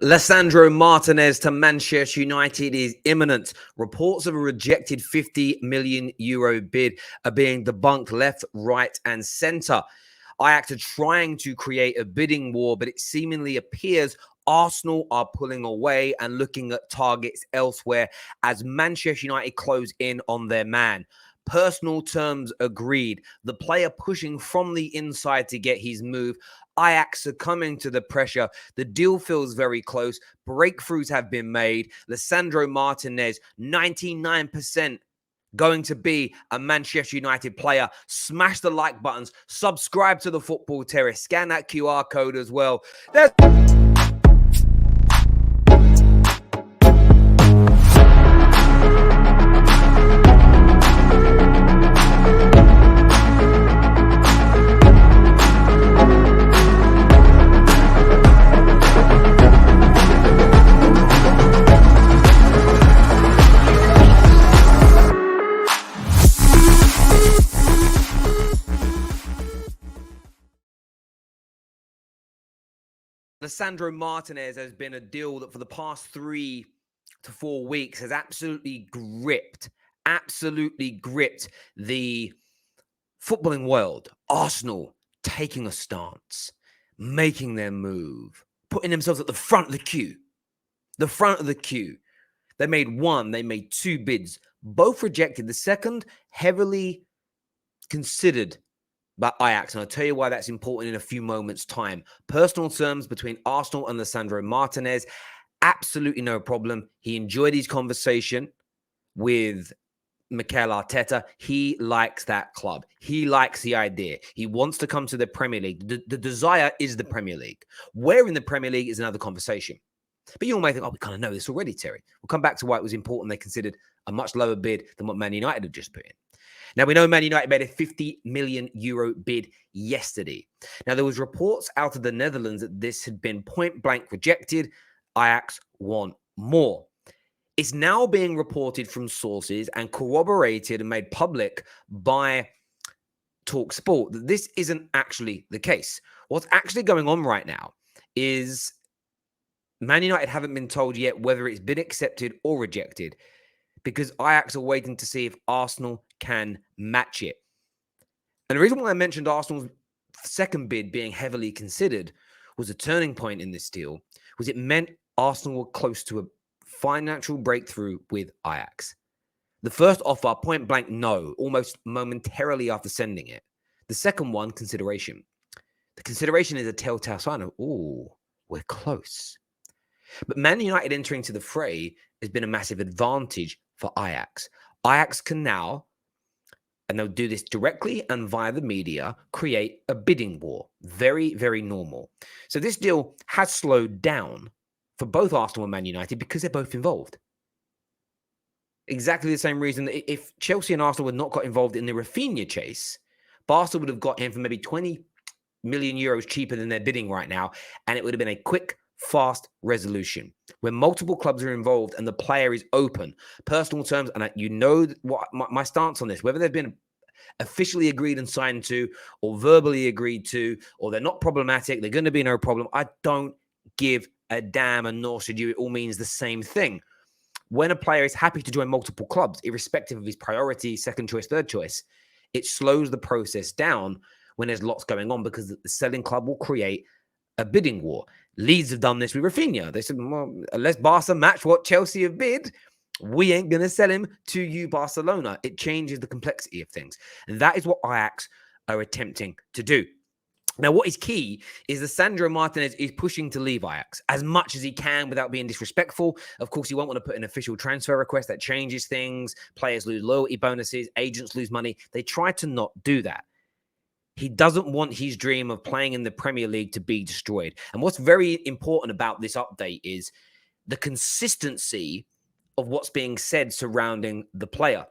Lisandro Martinez to Manchester United is imminent. Reports of a rejected €50 million bid are being debunked left, right, and centre. Ajax are trying to create a bidding war, but it seemingly appears Arsenal are pulling away and looking at targets elsewhere as Manchester United close in on their man. Personal terms agreed. The player pushing from the inside to get his move. Ajax succumbing to the pressure. The deal feels very close. Breakthroughs have been made. Lisandro Martinez, 99% going to be a Manchester United player. Smash the like buttons. Subscribe to the Football Terrace. Scan that QR code as well. Lisandro Martinez has been a deal that for the past 3 to 4 weeks has absolutely gripped the footballing world. Arsenal taking a stance, making their move, putting themselves at the front of the queue. They made 2 bids, both rejected. The second, heavily considered by Ajax, and I'll tell you why that's important in a few moments' time. Personal terms between Arsenal and Lisandro Martinez, absolutely no problem. He enjoyed his conversation with Mikel Arteta. He likes that club. He likes the idea. He wants to come to the Premier League. The desire is the Premier League. Where in the Premier League is another conversation. But you all may think, oh, we kind of know this already, Terry. We'll come back to why it was important they considered a much lower bid than what Man United had just put in. Now, we know Man United made a €50 million bid yesterday. Now, there was reports out of the Netherlands that this had been point-blank rejected. Ajax want more. It's now being reported from sources and corroborated and made public by TalkSport that this isn't actually the case. What's actually going on right now is Man United haven't been told yet whether it's been accepted or rejected, because Ajax are waiting to see if Arsenal can match it. And the reason why I mentioned Arsenal's second bid being heavily considered was a turning point in this deal, was it meant Arsenal were close to a financial breakthrough with Ajax. The first offer, point blank, no, almost momentarily after sending it. The second one, consideration. The consideration is a telltale sign of, oh, we're close. But Man United entering to the fray has been a massive advantage for Ajax. Ajax can now, and they'll do this directly and via the media, create a bidding war. Very, very normal. So this deal has slowed down for both Arsenal and Man United because they're both involved. Exactly the same reason that if Chelsea and Arsenal had not got involved in the Rafinha chase, Barca would have got him for maybe €20 million cheaper than they're bidding right now, and it would have been a quick, fast resolution. When multiple clubs are involved and the player is open, personal terms, and you know what my stance on this, whether they've been officially agreed and signed to or verbally agreed to, or they're not problematic, they're going to be no problem, I don't give a damn, and nor should you. It all means the same thing. When a player is happy to join multiple clubs, irrespective of his priority, second choice, third choice, it slows the process down when there's lots going on, because the selling club will create a bidding war. Leeds have done this with Rafinha. They said, well, unless Barca match what Chelsea have bid, we ain't going to sell him to you, Barcelona. It changes the complexity of things. And that is what Ajax are attempting to do. Now, what is key is that Lisandro Martinez is pushing to leave Ajax as much as he can without being disrespectful. Of course, he won't want to put an official transfer request. That changes things. Players lose loyalty bonuses. Agents lose money. They try to not do that. He doesn't want his dream of playing in the Premier League to be destroyed. And what's very important about this update is the consistency of what's being said surrounding the player.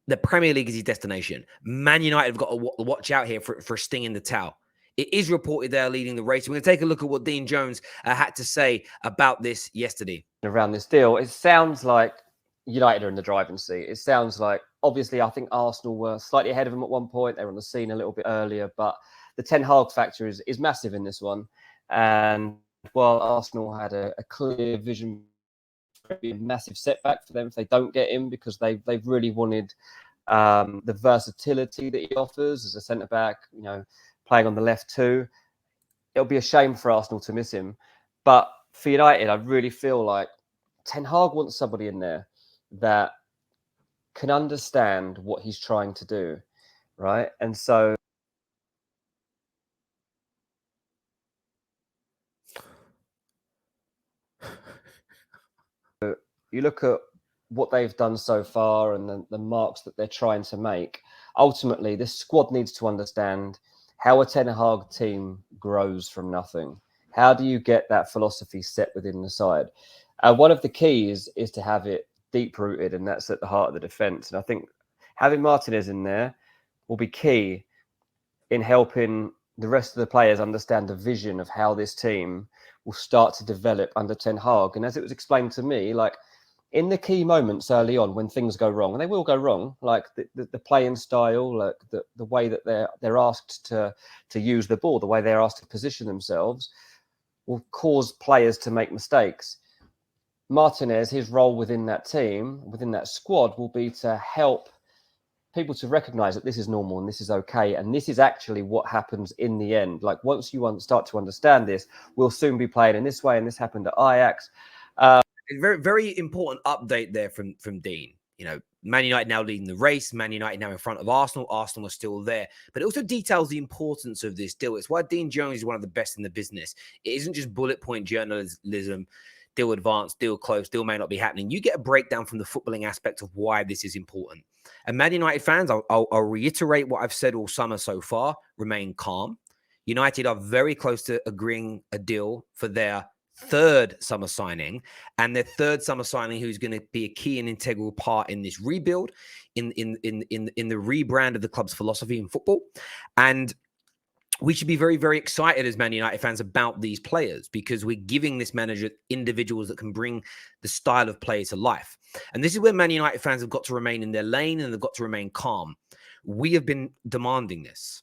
The Premier League is his destination. Man United have got to watch out here for a sting in the tail. It is reported they're leading the race. We're going to take a look at what Dean Jones had to say about this yesterday. Around this deal, it sounds like United are in the driving seat. It sounds like, obviously, I think Arsenal were slightly ahead of them at one point. They were on the scene a little bit earlier, but the Ten Hag factor is massive in this one. And while Arsenal had a clear vision, it'd be a massive setback for them if they don't get him, because they've really wanted the versatility that he offers as a centre back, you know, playing on the left too. It'll be a shame for Arsenal to miss him. But for United, I really feel like Ten Hag wants somebody in there that can understand what he's trying to do, right? And so you look at what they've done so far and the marks that they're trying to make. Ultimately, this squad needs to understand how a Ten Hag team grows from nothing. How do you get that philosophy set within the side? One of the keys is to have it deep rooted, and that's at the heart of the defence. And I think having Martinez in there will be key in helping the rest of the players understand the vision of how this team will start to develop under Ten Hag. And as it was explained to me, like, in the key moments early on when things go wrong, and they will go wrong, like the playing style, like the way that they're asked to use the ball, the way they're asked to position themselves, will cause players to make mistakes. Martinez, his role within that team, within that squad, will be to help people to recognize that this is normal and this is okay, and this is actually what happens in the end. Like, once you start to understand this, we'll soon be playing in this way, and this happened at Ajax. Very, very important update there from Dean. You know, Man United now leading the race. Man United now in front of Arsenal. Arsenal are still there. But it also details the importance of this deal. It's why Dean Jones is one of the best in the business. It isn't just bullet point journalism, deal advanced, deal close, deal may not be happening. You get a breakdown from the footballing aspect of why this is important. And Man United fans, I'll reiterate what I've said all summer so far, remain calm. United are very close to agreeing a deal for their third summer signing, and their third summer signing who's going to be a key and integral part in this rebuild, in the rebrand of the club's philosophy in football. And we should be very, very excited as Man United fans about these players, because we're giving this manager individuals that can bring the style of play to life. And this is where Man United fans have got to remain in their lane, and they've got to remain calm. We have been demanding this.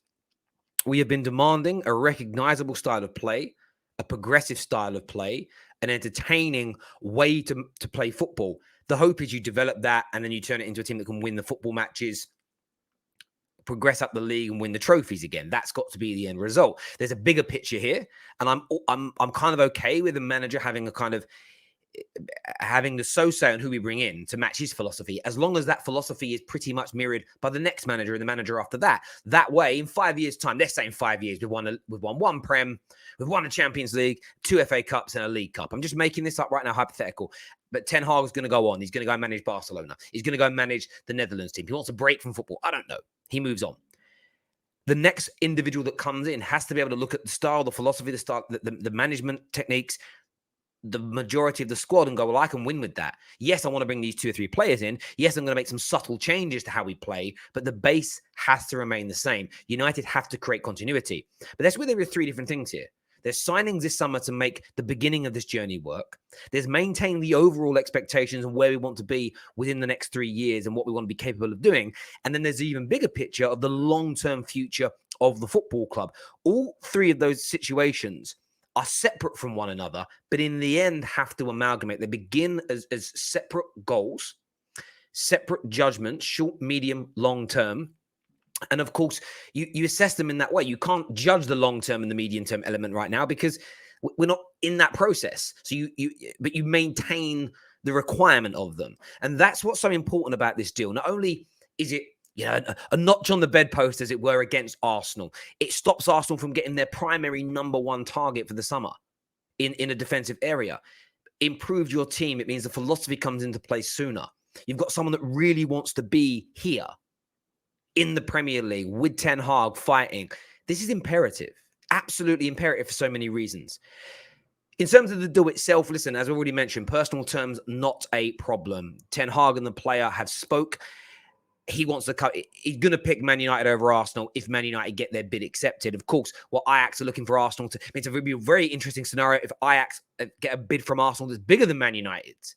We have been demanding a recognizable style of play, a progressive style of play, an entertaining way to play football. The hope is you develop that, and then you turn it into a team that can win the football matches, progress up the league, and win the trophies again. That's got to be the end result. There's a bigger picture here, and I'm kind of okay with the manager having the so-say on who we bring in to match his philosophy, as long as that philosophy is pretty much mirrored by the next manager and the manager after that. That way, in 5 years' time, let's say in 5 years, we've won one Prem, we've won a Champions League, 2 FA Cups, and a League Cup. I'm just making this up right now, hypothetical. But Ten Hag is going to go on. He's going to go and manage Barcelona. He's going to go and manage the Netherlands team. He wants a break from football. I don't know. He moves on. The next individual that comes in has to be able to look at the style, the philosophy, the style, the management techniques, the majority of the squad, and go, well, I can win with that. Yes, I want to bring these 2 or 3 players in. Yes, I'm going to make some subtle changes to how we play, but the base has to remain the same. United have to create continuity. But that's where there are 3 different things here. There's signings this summer to make the beginning of this journey work. There's maintaining the overall expectations and where we want to be within the next 3 years and what we want to be capable of doing. And then there's an even bigger picture of the long-term future of the football club. All 3 of those situations are separate from one another, but in the end have to amalgamate. They begin as separate goals, separate judgments, short, medium, long term. And of course, you assess them in that way. You can't judge the long term and the medium term element right now, because we're not in that process. So but you maintain the requirement of them. And that's what's so important about this deal. Not only is it, you know, a notch on the bedpost, as it were, against Arsenal, it stops Arsenal from getting their primary number 1 target for the summer in a defensive area. Improved your team. It means the philosophy comes into place sooner. You've got someone that really wants to be here in the Premier League with Ten Hag fighting. This is imperative. Absolutely imperative for so many reasons. In terms of the deal itself, listen, as I already mentioned, personal terms, not a problem. Ten Hag and the player have spoke. He wants to cut. He's going to pick Man United over Arsenal if Man United get their bid accepted. Of course, what Ajax are looking for Arsenal to. It's a very interesting scenario if Ajax get a bid from Arsenal that's bigger than Man United's.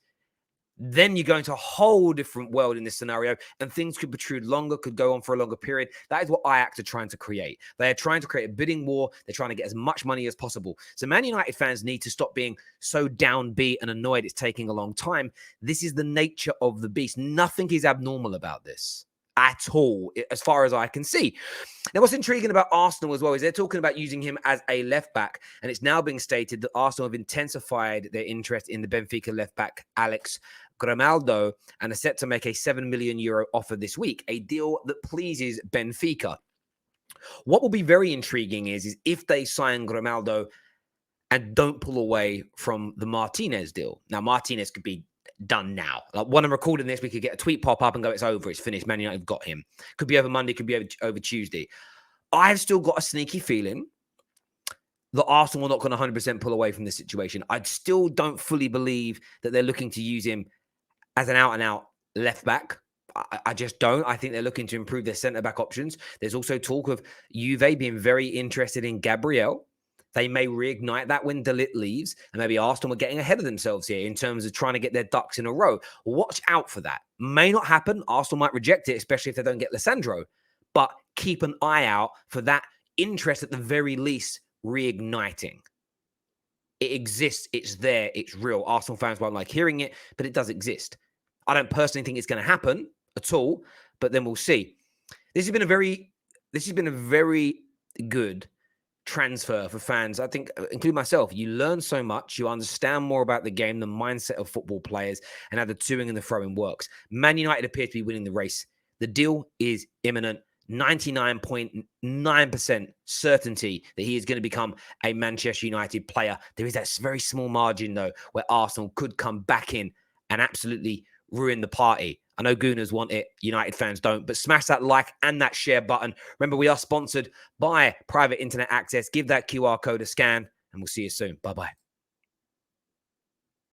then you go into a whole different world in this scenario, and things could protrude longer, could go on for a longer period. That is what Ajax are trying to create. They are trying to create a bidding war. They're trying to get as much money as possible. So Man United fans need to stop being so downbeat and annoyed it's taking a long time. This is the nature of the beast. Nothing is abnormal about this at all, as far as I can see. Now, what's intriguing about Arsenal as well is they're talking about using him as a left back, and it's now being stated that Arsenal have intensified their interest in the Benfica left back Alex Grimaldo and are set to make a €7 million offer this week, a deal that pleases Benfica. What will be very intriguing is if they sign Grimaldo and don't pull away from the Martinez deal. Now, Martinez could be done now. Like when I'm recording this, we could get a tweet pop up and go, it's over, it's finished. Man United have got him. Could be over Monday, could be over Tuesday. I've still got a sneaky feeling that Arsenal are not going to 100% pull away from this situation. I still don't fully believe that they're looking to use him as an out-and-out left back. I just don't. I think they're looking to improve their centre-back options. There's also talk of Juve being very interested in Gabriel. They may reignite that when de Ligt leaves, and maybe Arsenal are getting ahead of themselves here in terms of trying to get their ducks in a row. Watch out for that. May not happen. Arsenal might reject it, especially if they don't get Lissandro. But keep an eye out for that interest at the very least reigniting. It exists. It's there. It's real. Arsenal fans won't like hearing it, but it does exist. I don't personally think it's going to happen at all, but then we'll see. This has been a very good transfer for fans. I think, including myself, you learn so much. You understand more about the game, the mindset of football players, and how the toing and the throwing works. Man United appear to be winning the race. The deal is imminent. 99.9% certainty that he is going to become a Manchester United player. There is that very small margin, though, where Arsenal could come back in and absolutely ruin the party. I know Gooners want it. United fans don't. But smash that like and that share button. Remember, we are sponsored by Private Internet Access. Give that QR code a scan, and we'll see you soon. Bye-bye.